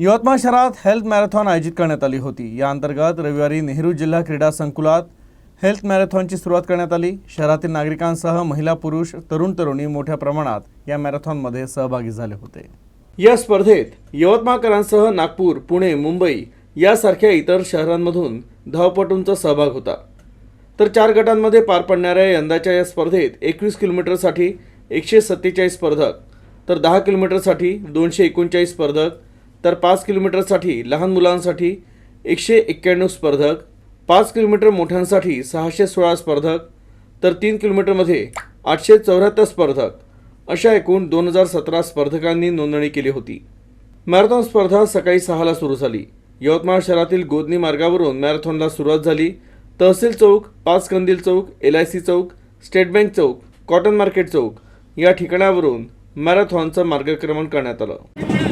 यवतमाळ शहरात health marathon आयोजित करण्यात आली होती। या अंतर्गत रविवारी नेहरू जिल्हा क्रीडा संकुलात हेल्थ मॅरेथॉनची सुरुवात करण्यात आली। शहरातील नागरिकांसह महिला पुरुष तरुण तरुणी मोठ्या प्रमाणात या मॅरेथॉनमध्ये सहभागी झाले होते। या स्पर्धेत यवतमाळकरांसह नागपूर, पुणे, मुंबई यासारख्या इतर शहरांमधून धावपटूंचा सहभाग होता। तर 4 गटांमध्ये पार पडणाऱ्या यंदाच्या या स्पर्धेत 21 किलोमीटरसाठी 147 स्पर्धक, तर 10 किलोमीटरसाठी 239 स्पर्धक, तर 5 किलोमीटरसाठी लहान मुलांसाठी 191 स्पर्धक, 5 किलोमीटर मोठ्यांसाठी 616 स्पर्धक, तर 3 किलोमीटरमध्ये 874 स्पर्धक अशा एकूण 2017 स्पर्धकांनी नोंदणी केली होती। मॅरेथॉन स्पर्धा सकाळी 6 ला सुरू झाली। यवतमाळ शहरातील गोदनी मार्गावरून मॅरेथॉनला सुरुवात झाली। तहसील चौक, 5 कंदील चौक, LIC चौक, स्टेट बँक चौक, कॉटन मार्केट चौक या ठिकाणावरून मॅरेथॉनचं मार्गक्रमण करण्यात आलं।